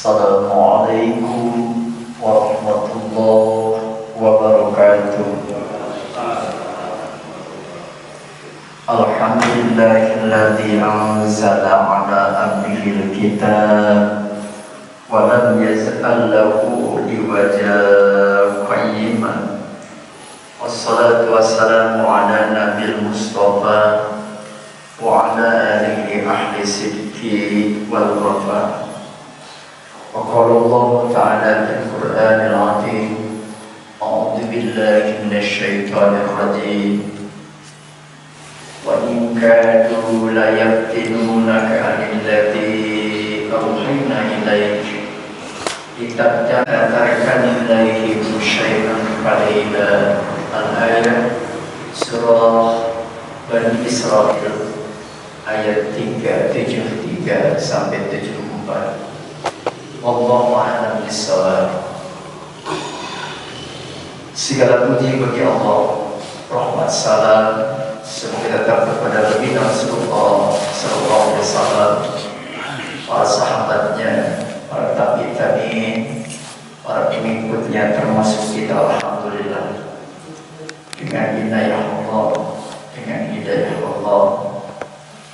Assalamualaikum warahmatullahi wabarakatuh. Alhamdulillahilladzi anzala ala abdihil kitab wa lam yaz'al lahu iwaja qayyiman. Wassalatu wassalamu ala nabil mustafa wa ala alihi ahli sidqi wal wafa. Wa qala Allah ta'ala fil Qur'anil 'azim, a'udzu billahi minasy syaithanir rajim. Wa in kadu la yaftinunaka 'anil ladzi awhayna ilaika litabta'atarkan ilaihim syai'an qalila. Al-ayat surah Bani Israil ayat 373 sampai 74. Wallahu a'lam bishawab. Segala puji bagi Allah, rahmat salam semoga datang kepada baginda Rasulullah sallallahu alaihi wasallam, para sahabatnya, para tabi'in, para pengikutnya, termasuk kita. Alhamdulillah, dengan hidayah Allah, dengan hidayah Allah,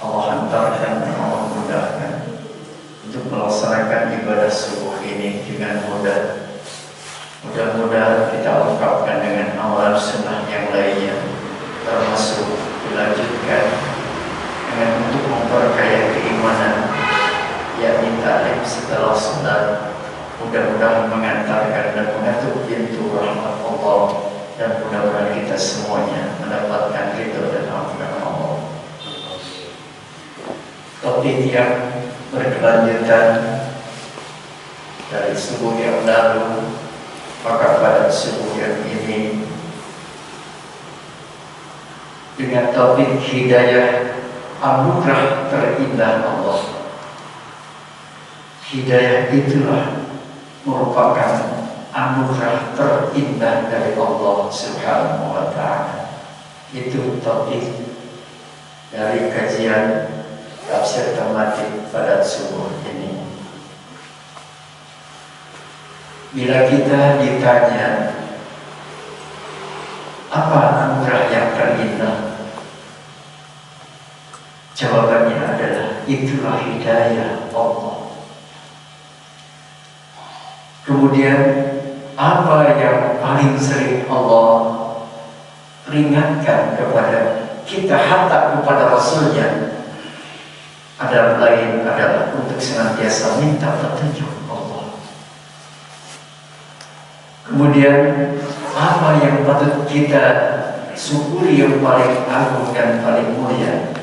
Allah hantarkan dan Allah mudahkan untuk melaksanakan ibadah subuh ini dengan mudah. Mudah-mudahan kita ungkapkan dengan amalan sunnah yang lainnya, termasuk dilanjutkan dengan untuk memperkaya keimanan, yakni ta'lim setelah salat. Mudah-mudahan mengantarkan dan mengetuk pintu rahmat Allah, dan mudah-mudahan kita semuanya mendapatkan ridho dan ampunan Allah. Topik yang berkelanjutan dari subuh yang lalu, maka pada subuh yang ini dengan topik hidayah, anugerah terindah Allah. Hidayah itulah merupakan anugerah terindah dari Allah Subhanahu wa ta'ala. Itu topik dari kajian tafsir tematik pada subuh ini. Bila kita ditanya apa anugerah yang terindah, jawabannya adalah itulah hidayah Allah. Kemudian apa yang paling sering Allah peringatkan kepada kita, hatta kepada Rasulnya, adalah untuk senantiasa minta petunjuk Allah. Kemudian apa yang patut kita syukuri yang paling agung dan paling mulia,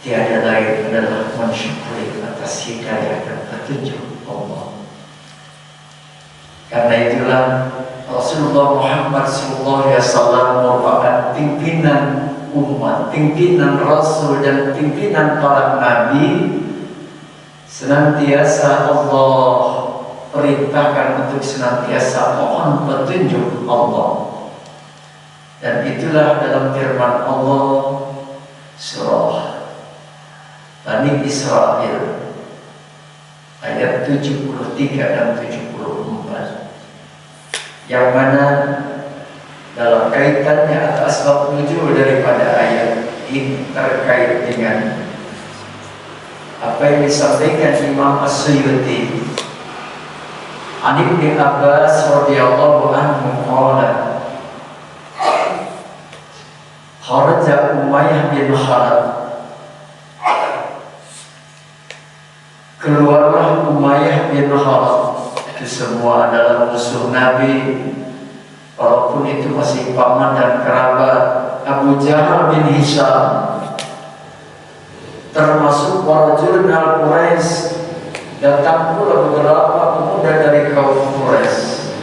tiada lain adalah mensyukuri atas hidayah dan petunjuk Allah. Karena itulah Rasulullah Muhammad SAW merupakan pimpinan umat, pimpinan Rasul dan pimpinan para Nabi. Senantiasa Allah perintahkan untuk senantiasa mohon petunjuk Allah. Dan itulah dalam firman Allah surah Bani Israil ayat 73 dan 74, yang mana dalam kaitannya atas sebab nuzul daripada ayat ini terkait dengan apa yang disampaikan Imam As-Suyuti an Ibnu Abbas radhiyallahu anhu qala kharaja Umayyah bin Khalaf, keluarlah Umayyah bin Khalaf. Itu semua adalah musuh Nabi, walaupun itu masih paman dan kerabat. Abu Jahal bin Hisham, termasuk warajul al-Quraisy, datang pula beberapa pemuda dari kaum Quraisy.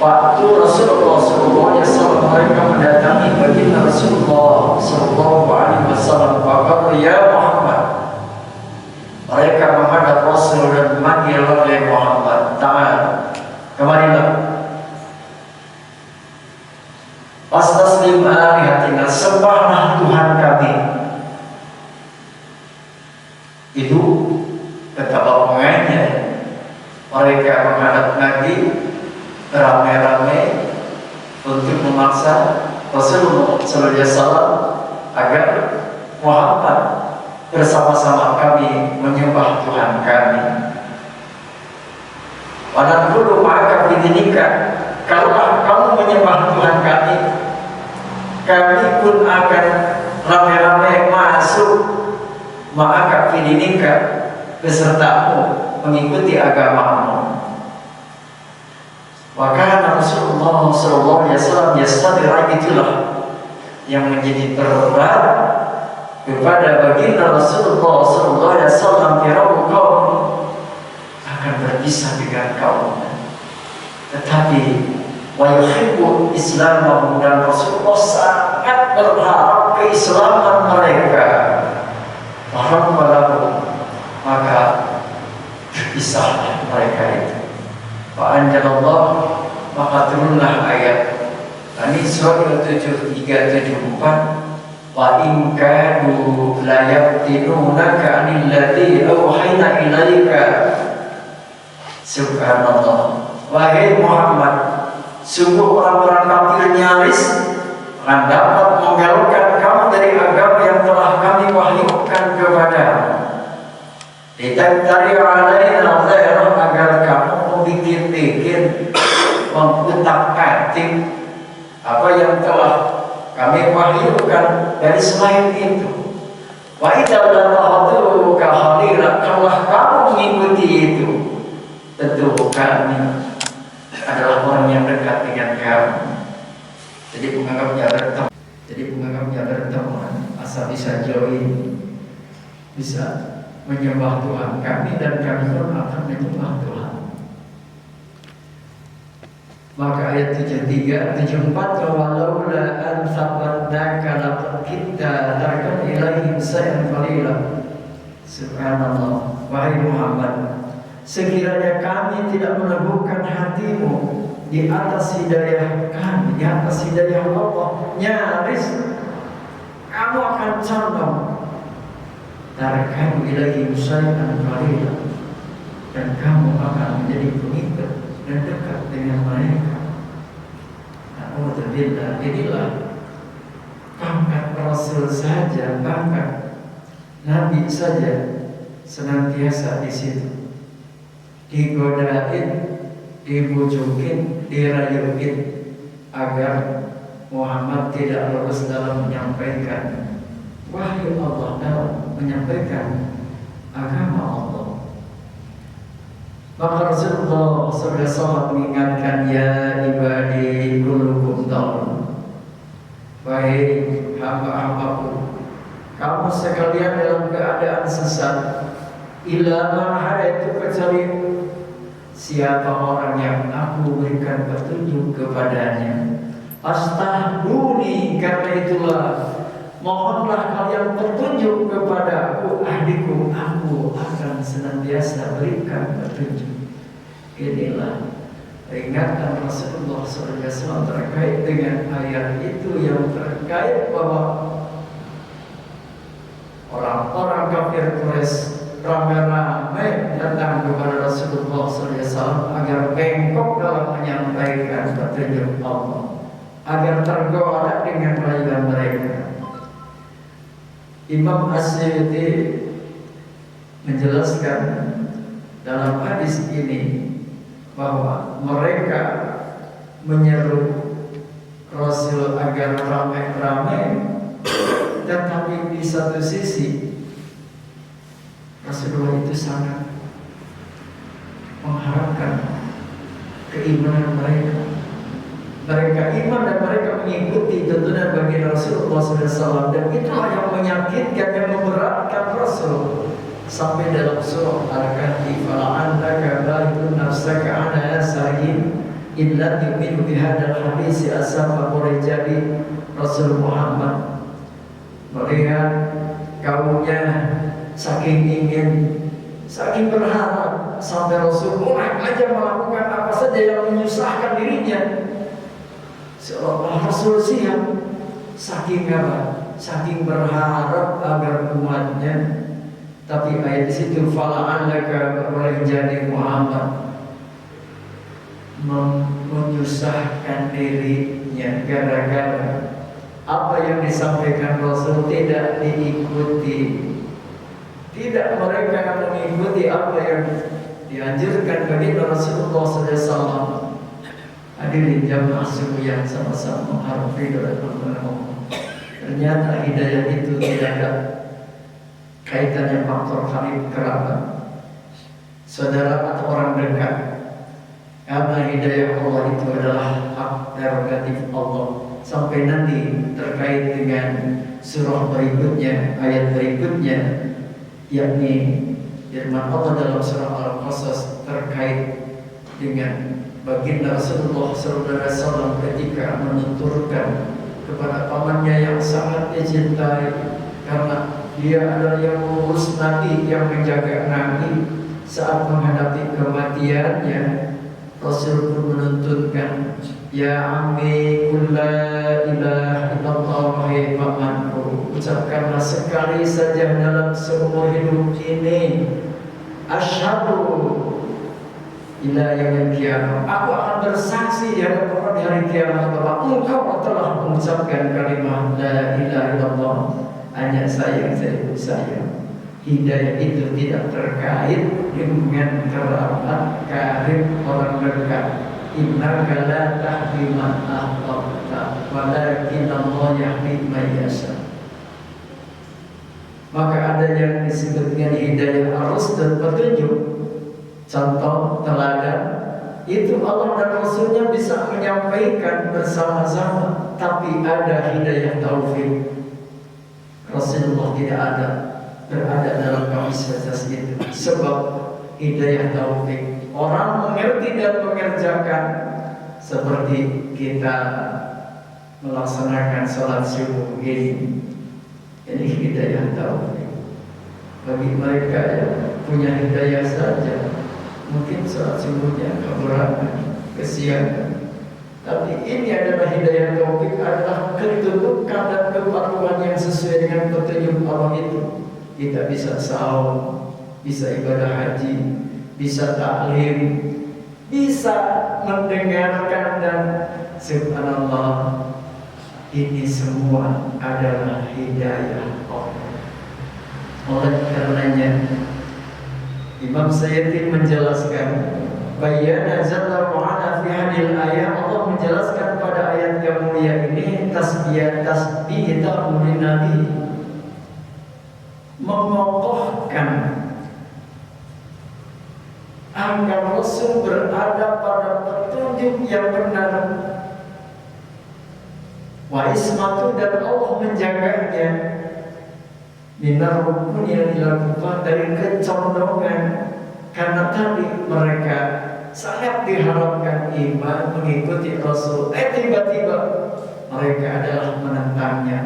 Waktu Rasulullah SAW mereka mendatangi baginda Rasulullah SAW, bahkan ya Muhammad, mereka menghadap Rasul dan memanggil oleh Muhammad, ta'al, kemarilah, fastaslim alihatina, sembahlah Tuhan kami. Itu kata bapangannya Mereka menghadap Nabi ramai-ramai untuk memaksa Rasulullah SAW agar Muhammad bersama-sama kami menyembah Tuhan kami. Wanaqulu ma'aka bidinika, kalaulah kamu menyembah Tuhan kami, kami pun akan ramai-ramai masuk ma'aka bidinika besertamu mengikuti agamamu. Maka Rasulullah SAW yastadira, itulah yang menjadi berat kepada baginda Rasulullah SAW. Firaun kaum akan berpisah dengan kaum, tetapi wa yuhibbu islamahum, dan Rasulullah sangat berharap keislaman mereka. Maka berpisahlah mereka itu. Fa'anjalallah, maka turunlah ayat Bani Israil 73-74, wa in kadu la yaftinunaka 'anil ladzi awhayna ilaika. Subhanallah, wahai Muhammad, sungguh orang-orang kafir nyaris akan dapat membelokkan kamu dari agama yang telah kami wahyukan kepadamu. Ditabtari alaina ghairah, agar kamu memikir-mikir, mengutak-atik apa yang telah kami wahyukan dari selain itu. Wa idza latahadu ka khalila, kalau kamu mengikuti itu, tentu kami adalah orang yang dekat dengan kamu. Jadi menganggapnya berteman, asal bisa join, bisa menyembah Tuhan kami, dan kami pun akan menyembah Tuhan. Maka ayat 73-74, walaula an tsabatnaka laqad kitta tarkan ilaihim shay'an qalila. Subhanallah, wahai Muhammad, sekiranya kami tidak meneguhkan hatimu di atas hidayah kami, di atas hidayah Allah, nyaris kamu akan condong tarkan ilaihim shay'an qalila, dan kamu akan menjadi pengikut dan dekat dengan mereka. Alhamdulillah, inilah pangkat Rasul saja, pangkat Nabi saja senantiasa di situ, digodain, dibujukin, dirayuin agar Muhammad tidak lurus dalam menyampaikan wahyu Allah, dalam menyampaikan agama Allah. Maka Rasulullah SAW mengingatkan, ya ibadi kullukum dhalun, wahai hamba-hambaku, kamu sekalian dalam keadaan sesat. Illa man hadaitu, kecuali siapa orang yang aku berikan petunjuk kepadanya. Astahduni, karena itulah mohonlah kalian petunjuk kepadaku, ahdiku, aku akan senantiasa berikan petunjuk. Inilah peringatan Rasulullah SAW terkait dengan ayat itu, yang terkait bahwa orang-orang kafir Quraisy ramai-ramai datang kepada Rasulullah SAW agar bengkok dalam menyampaikan petunjuk Allah, agar tergoda dengan rayuan mereka. Imam As-Suyuti menjelaskan dalam hadis ini bahwa mereka menyeru Rasul agar ramai-ramai, tetapi di satu sisi Rasulullah itu sangat mengharapkan keimanan mereka. Mereka iman dan mereka mengikuti tuntunan baginda Rasulullah SAW, dan itulah yang menyakitkan, yang memberatkan Rasul. Sampai dalam surah Al-Kahfi, fala'annaka ba'i'un nafsaka 'ala asarihim illa tu'minu bihadzal hadits asafa Quraisy. Jadi Rasul Muhammad melihat kaumnya saking ingin, saking berharap, sampai Rasulullah aja melakukan apa saja yang menyusahkan dirinya. Seolah Rasul siap, saking apa? Saking berharap agar umatnya. Tapi ayat di situ, fala'annaka, boleh jadi Muhammad, menyusahkan dirinya gara-gara apa yang disampaikan Rasul tidak diikuti, tidak mereka mengikuti apa yang dianjurkan bagi Rasulullah SAW. Hadirin jamaah subuh yang sama-sama menghargai doa Allah. Ternyata hidayah itu tidak ada kaitannya faktor karib kerabat, saudara atau orang dekat. Karena hidayah Allah itu adalah hak prerogatif Allah. Sampai nanti terkait dengan surah berikutnya, ayat berikutnya, yakni firman Allah dalam surah Al-Qasas terkait dengan baginda Rasulullah SAW ketika menuturkan kepada pamannya yang sangat dicintai, karena dia adalah yang mengurus Nabi, yang menjaga Nabi saat menghadapi kematiannya. Rasul pun menuntutkan, ya ammi qul la ilaha illallah, wahai pamanku, ucapkanlah sekali saja dalam seumur hidup ini, asyhadu ila yaumil qiyamah, aku akan bersaksi di hadapan Allah di hari kiamat bahwa engkau telah mengucapkan kalimat la ilaha illallah, hanya saya saya. Hidayah itu tidak terkait dengan kerabat karib orang dekat. Innaka la tahdi man ahbabta walakin Allah yahdi man yasha. Maka ada yang disebut dengan hidayah arus dan petunjuk. Contoh teladan itu Allah dan Rasulnya bisa menyampaikan bersama-sama, tapi ada hidayah taufik. Rasulullah tidak berada dalam kapasitas itu. Sebab hidayah taufik, orang mengerti dan mengerjakan, seperti kita melaksanakan sholat subuh ini hidayah taufik. Bagi mereka yang punya hidayah saja, mungkin sholat subuhnya keberangan, kesiangan. Tapi ini adalah hidayah taufik, adalah kedudukan dan kepatuhan yang sesuai dengan petunjuk Allah itu. Kita bisa sahur, bisa ibadah haji, bisa taklim, bisa mendengarkan, dan subhanallah, ini semua adalah hidayah Allah. Oleh karenanya Imam Sayyidi menjelaskan, bayana jalla wa ala fi hadil ayat, Allah menjelaskan pada ayat yang mulia ini tasbih ta'muri nabi, mengokohkan agar Rasul berada pada petunjuk yang benar, wa ismatu, dan Allah menjaganya, minar rukun yang dilakukan dari kecondongan. Karena tadi mereka sangat diharapkan iman mengikuti Rasul, tiba-tiba mereka adalah menentangnya.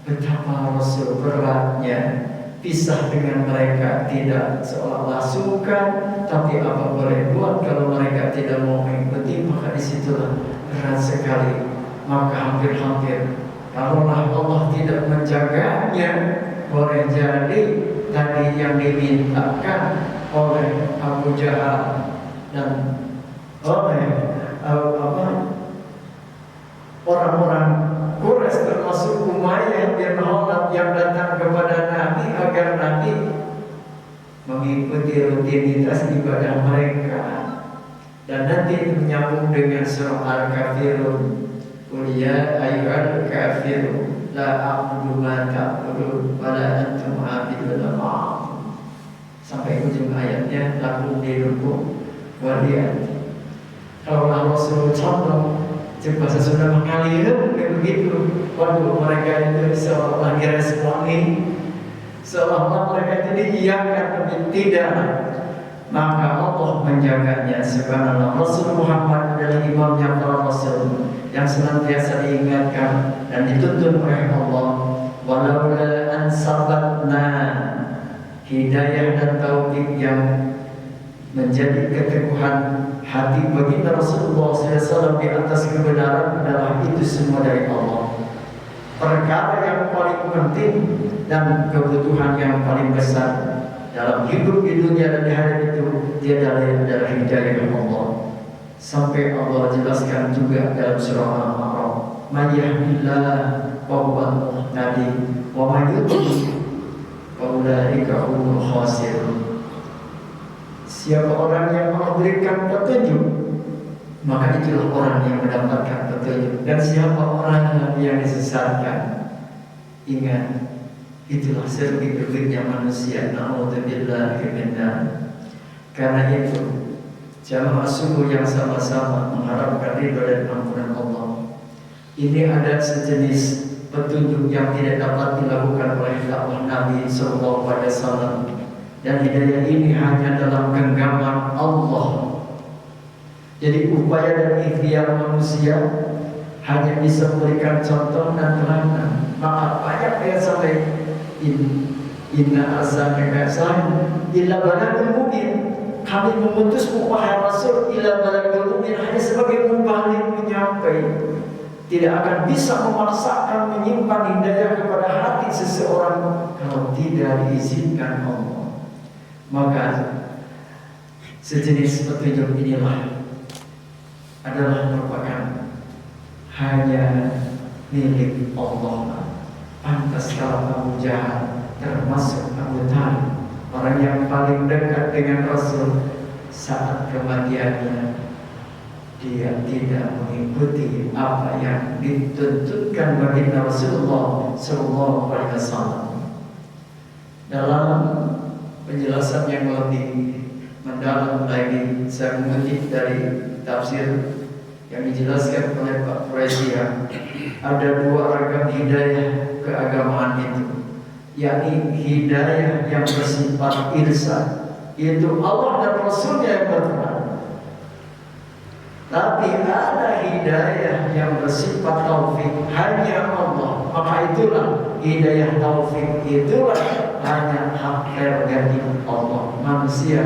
Betapa Rasul beratnya pisah dengan mereka, tidak seolah-olah suka, tapi apa boleh buat kalau mereka tidak mau mengikuti, maka disitulah berat sekali. Maka hampir-hampir kalaulah Allah tidak menjaganya, boleh jadi tadi yang dimintakan oleh Abu Jahal dan oleh orang-orang Quraisy, termasuk Umayyah bin Khalaf, yang datang kepada Nabi agar Nabi mengikuti rutinitas ibadah mereka. Dan nanti menyambung dengan surah Al-Kafirun, qul ya ayyuhal kafirun la a'budu ma ta'budun wa la antum 'abiduna ma a'budu, sampai ujung ayatnya lakum dinukum waliyati. Kalau Rasul contoh bahasa sudah mengalir kayak begitu, waduh, mereka itu seolah-olah diresponi, seolah-olah mereka itu diiyakan, tapi tidak. Maka Allah menjaganya. Subhanallah, Rasul Muhammad adalah imamnya para Rasul yang senantiasa diingatkan dan dituntun oleh Allah. Walaula an sabatna, hidayah dan taufik yang menjadi keteguhan hati baginda Rasulullah SAW di atas kebenaran adalah itu semua dari Allah. Perkara yang paling penting dan kebutuhan yang paling besar dalam hidup di dunia dan di hari itu, dia adalah hidayah Allah. Sampai Allah jelaskan juga dalam surah Al-A'raf, "May yahdihillahu fahuwal muhtadi, wa may yudlil faulaika humul khasirun." Siapa orang yang Allah berikan petunjuk, maka itulah orang yang mendapatkan petunjuk. Dan siapa orang yang disesatkan, ingat, itulah serugi-ruginya manusia. Na'udzubillahi minna. Karena itu, jamaah subuh yang sama-sama mengharapkan ridho dan ampunan Allah. Ini ada sejenis petunjuk yang tidak dapat dilakukan oleh dakwah Nabi Sallallahu Alaihi Wasallam, dan hidayah ini hanya dalam genggaman Allah. Jadi upaya dan ikhtiar manusia hanya bisa memberikan contoh dan teladan. Maka banyak yang sampai inna arsalnaka illa balagul mubin. Kami mengutusmu wahai Rasul ila balagul mubin, hanya sebagai mubalik, menyampai. Tidak akan bisa memaksakan menyimpan hidayah kepada hati seseorang kalau tidak diizinkan Allah. Maka sejenis petunjuk inilah adalah merupakan hanya milik Allah. Pantas kalau Abu Jahal, termasuk Abu Talib, orang yang paling dekat dengan Rasul, saat kematiannya dia tidak mengikuti apa yang dituntutkan bagi Rasulullah Sallallahu Alaihi Wasallam. Dalam penjelasan yang lebih mendalam lagi, saya mengutip dari tafsir yang dijelaskan oleh Pak Presiden. Ada dua ragam hidayah keagamaan itu, yakni hidayah yang bersifat irsyad, yaitu Allah dan Rasulnya yang berperan. Tapi ada hidayah yang bersifat taufik, hanya Allah. Maka itulah hidayah taufik, itulah hanya hak prerogatif Allah. Manusia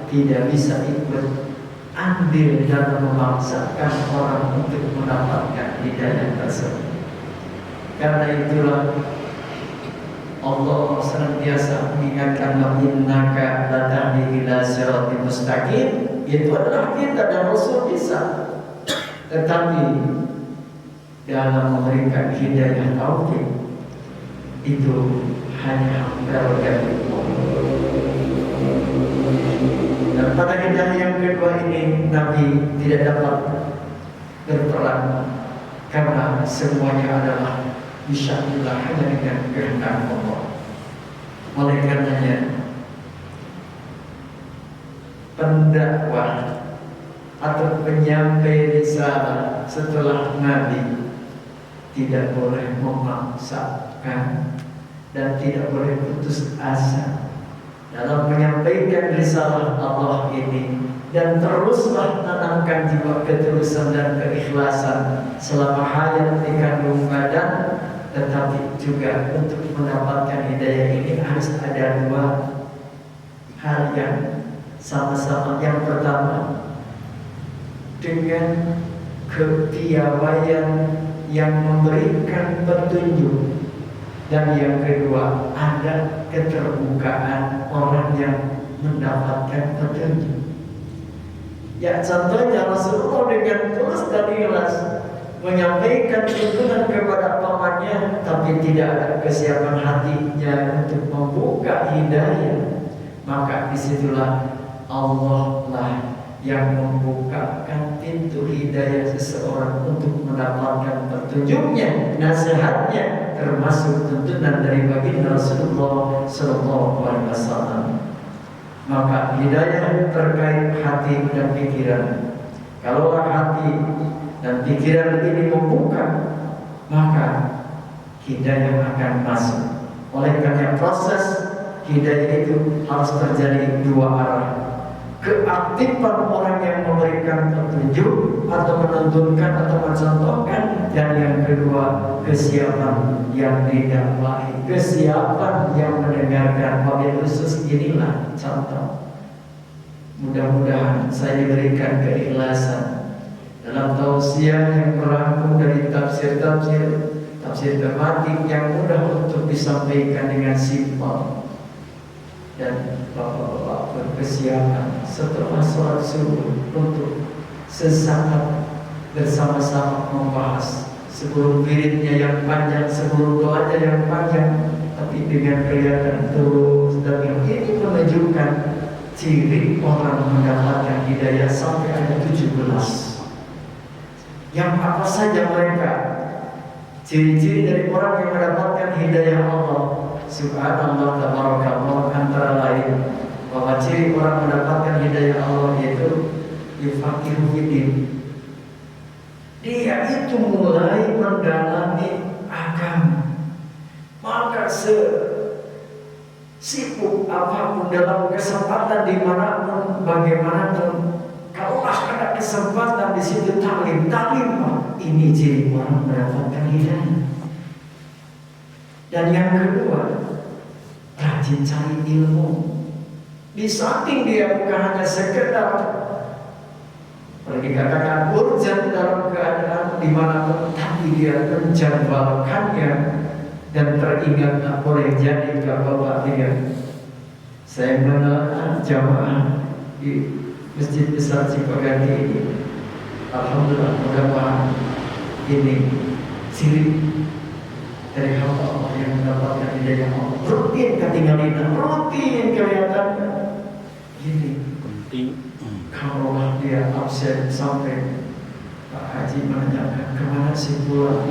tidak bisa ikut andil dan memaksakan orang untuk mendapatkan hidayah tersebut. Karena itulah Allah senantiasa mengingatkan, innaka latahdi ila siratal mustaqim. Itu adalah kita dan Rasul bisa. Tetapi dalam memberikan hidayah taufik, itu hanya hak prerogatif Allah. Dan pada hidayah yang kedua ini, Nabi tidak dapat berperan, karena semuanya adalah bisya'illah, hanya dengan kehendak Allah. Oleh karenanya, pendakwah atau penyampai risalah setelah Nabi tidak boleh memaksakan dan tidak boleh putus asa dalam menyampaikan risalah Allah ini, dan teruslah tanamkan jiwa ketulusan dan keikhlasan selama hayat dikandung badan. Tetapi juga untuk mendapatkan hidayah ini harus ada dua hal yang sama-sama. Yang pertama, dengan kepiawaian yang memberikan petunjuk, dan yang kedua ada keterbukaan orang yang mendapatkan petunjuk. Ya, contohnya Rasulullah dengan tulus dan ikhlas menyampaikan tuntunan kepada pamannya, tapi tidak ada kesiapan hatinya untuk membuka hidayah. Maka disitulah Allah lah yang membukakan pintu hidayah seseorang untuk mendapatkan petunjuknya, nasihatnya, termasuk tuntunan dari baginda Rasulullah Sallallahu Alaihi Wasallam. Maka hidayah terkait hati dan pikiran. Kalau hati dan pikiran ini membuka, maka hidayah akan masuk. Oleh karena proses hidayah itu harus terjadi dua arah. Keaktifan orang yang memberikan petunjuk atau menuntunkan atau mencontohkan, dan yang kedua kesiapan yang didakwai, kesiapan yang mendengarkan. Wabil khusus inilah contoh. Mudah-mudahan saya diberikan keikhlasan dalam tausiah yang merangkum dari tafsir tematik yang mudah untuk disampaikan dengan simpel, dan bapak-bapak berkesiapan setelah sholat subuh untuk sesaat bersama-sama membahas sebelum wiridnya yang panjang, sebelum doanya yang panjang, tapi dengan kelihatan terus dan ini menunjukkan ciri orang mendapatkan hidayah sampai ada 17. Yang apa saja mereka? Ciri-ciri dari orang yang mendapatkan hidayah Allah Subhanallah tabarakallah, antara lain bahwa ciri orang mendapatkan hidayah Allah yaitu yufaqihu fiddin. Dia itu mulai mendalami agama. Maka sibuk apapun dalam kesempatan dimanapun bagaimanapun, kalau ada kesempatan di situ taklim. Ini ciri orang mendapatkan hidayah. Dan yang kedua, rajin cari ilmu. Di samping dia bukan hanya sekedar dikatakan urgent dalam keadaan dimanapun, tapi dia menjadwalkannya dan teringat apa yang jadi kalau bapak dia. Saya mengenal jamaah di Masjid Besar Cipaganti ini. Alhamdulillah, mudah-mudahan ini ciri dari hamba Allah yang mendapatkan hidayah Allah. Rutin ketinggalan, rutin kelihatan gini. Kalau dia absen sampai Pak Haji menanyakan kemana si pulang.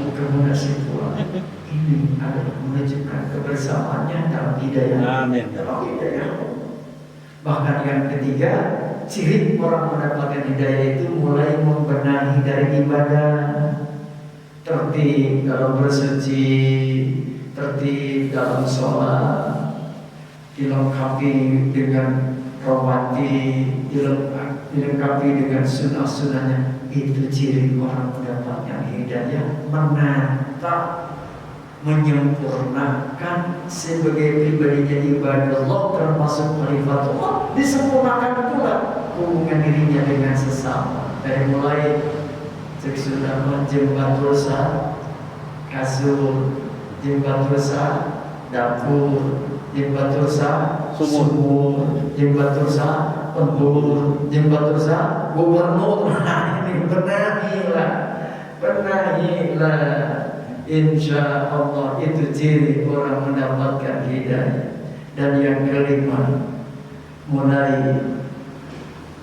Ini adalah menunjukkan kebersamaannya dalam hidayah. Amin. Dalam hidayah. Bahkan yang ketiga, ciri orang mendapatkan hidayah itu mulai membenahi dari ibadah. Tertib dalam bersuci, tertib dalam sholat, dilengkapi dengan romanti, dilengkapi dengan sunnah-sunnahnya. Itu ciri orang mendapatkan hidayah, menata, menyempurnakan sebagai pribadinya ibadah Allah termasuk khalifatullah, disempurnakan pula hubungan dirinya dengan sesama. Dari mulai sudah jembat dosa, kasur, jembat dosa, dapur, jembat dosa, sumur, jembat dosa, pembur, jembat dosa, gubernur. Nah, ini benahilah. Insya Allah itu ciri orang mendapatkan hidayah. Dan yang kelima, mulai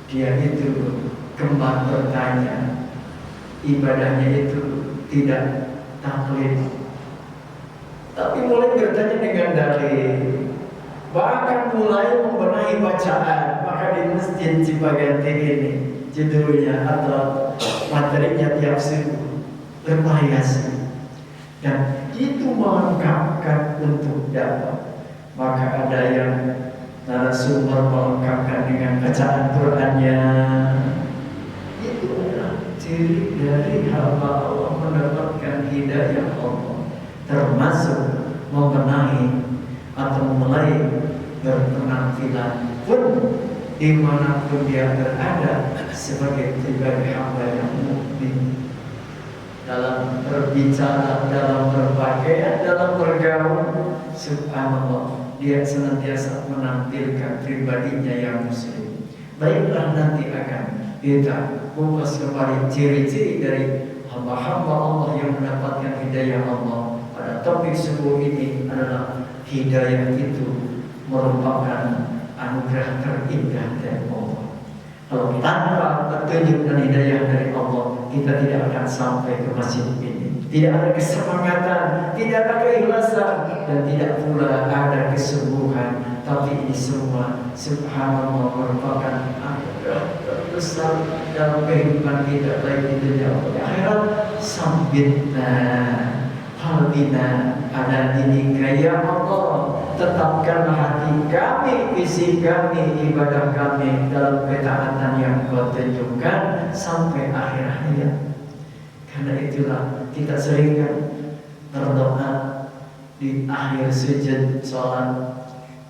dia itu kembali bertanya. Ibadahnya itu tidak taklid, tapi mulai bertanya dengan dalil, bahkan mulai membenahi bacaan. Maka di Masjid Cipaganti ini judulnya atau materinya tiap subuh bervariasi, dan itu melengkapkan untuk dakwah. Maka ada yang narasumber melengkapkan dengan bacaan Qur'annya. Itu adalah ciri dari hamba Allah mendapatkan hidayah Allah, termasuk membenahi atau mulai berpenampilan pun dimanapun dia berada sebagai pribadi hamba yang mukmin, dalam berbicara, dalam berpakaian, dalam bergaul. Subhanallah, dia senantiasa menampilkan pribadinya yang muslim. Baiklah, nanti akan kita kupas kembali ciri-ciri dari hamba-hamba Allah yang mendapatkan hidayah Allah. Pada topik subuh ini adalah hidayah itu merupakan anugerah terindah dari Allah. Kalau tanpa petunjuk dan hidayah dari Allah, kita tidak akan sampai ke masjid ini. Tidak ada kesemangatan, tidak ada keikhlasan, dan tidak pula ada kesembuhan. Tapi ini semua subhanallah merupakan anugerah terbesar dalam kehidupan kita, baik di dunia maupun di akhirat. Sambitna qalbina ala dinika ya Allah. Tetapkanlah hati kami, fisik kami, ibadah kami dalam ketaatan yang Kau tunjukkan sampai akhir hayat. Karena itulah kita seringkan berdoa di akhir sujud sholat,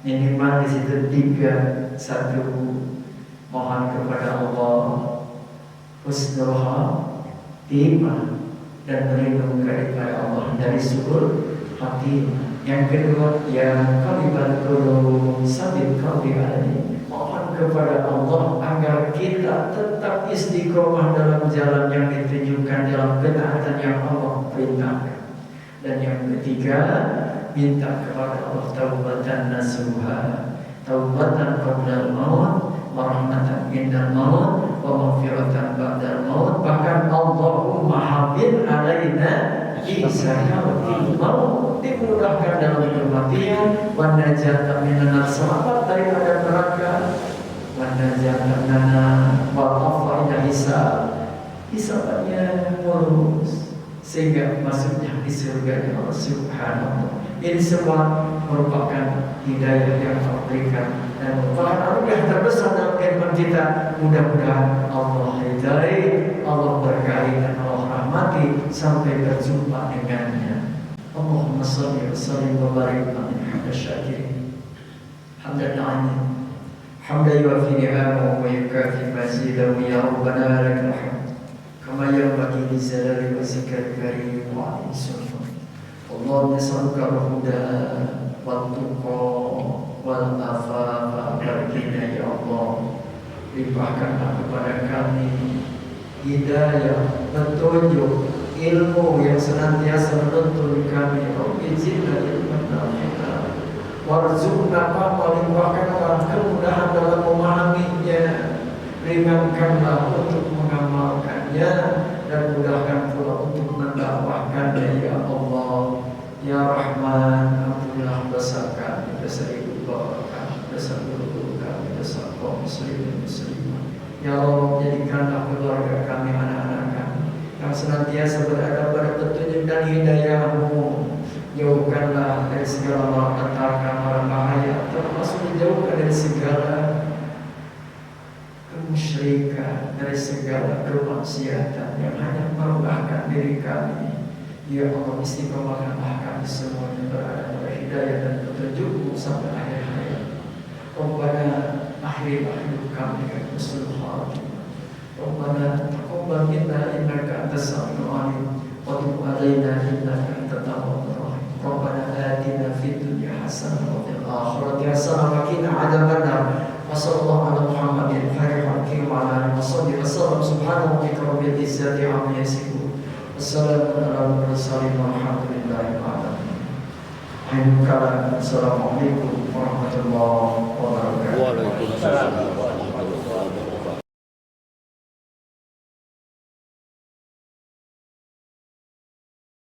minimal di situ 3. 1, mohon kepada Allah husnul khatimah dan berlindung kepada Allah dari suul khatimah. Yang kedua, ya qalibal qulub sabit qalbi alaihi, mohon kepada Allah agar kita tetap istiqomah dalam jalan yang ditunjukkan dalam ketaatan yang Allah perintahkan. Dan yang ketiga, minta kepada Allah taubatan nasuha, taubatan qabla al-maut, warahmatan indal maut, wa maghfiratan ba'dal maut. Bahkan Allahumma habib alaina isyahatil maut, dimudahkan dalam kematian, wa najatan minan selamat daripada neraka, wa najatan lana wa afa'ina hisabannya mulus sehingga masuknya di surga Allah Subhanahu. Ini semua merupakan hidayah yang Allah berikan dan merupakan anugerah terbesar dalam kehidupan kita. Mudah-mudahan Allah hidayah, Allah berkahi dan Allah rahmati sampai berjumpa dengannya. Allahumma shalli wa sallim wa barik ala Muhammad syakirin hamdan amin hamdan yuwafi ni'amahu wa yukafi mazidahu ya rabbana lakal hamd kama yanbaghi li jalali wajhikal karim wa 'azimi sultanik. Allahumma nas'aluka al-huda wal tuqa wal afafa barkina ya Allah. Limpahkanlah kepada kami hidayah, petunjuk, ilmu yang senantiasa menuntun kami. Rabbi zidna ilman nafi'a warzuqna fahma. Limpahkanlah kemudahan dalam memahaminya, ringankanlah untuk mengamalkannya, dan mudahkan pula untuk mendakwahkannya ya Allah. Ya Rahman, ampunilah dosa kami, dosa ibu bapa kami, dosa guru kami, dosa kaum muslimin muslimah. Ya Allah, jadikanlah keluarga kami, anak-anak kami yang senantiasa berada pada petunjuk dan hidayah-Mu. Jauhkanlah dari segala malapetaka, mara bahaya, termasuk dijauhkan dari segala kemusyrikan, dari segala kemaksiatan yang hanya merugikan diri kami. Ya Allah, istiqomahkanlah kami semuanya berada pada hidayah dan petunjuk-Mu sampai akhir hayat. Rabbana akhirlah hidup kami dengan husnul khatimah. Rabbana taqabbal minna innaka antas samiul alim wa tub alaina innaka antat tawwabur rahim. Rabbana atina fid dunya hasanah wa fil akhirati hasanah wa qina adzabannar. Wa sallallahu ala Muhammadin khairil khalqi wa ala alihi wa sallam. Subhana rabbika rabbil izzati amma yasifun. Wassalamu ala mursalin walhamdulillahi rabbil alamin. Assalamualaikum warahmatullahi wabarakatuh. Waalaikumsalam.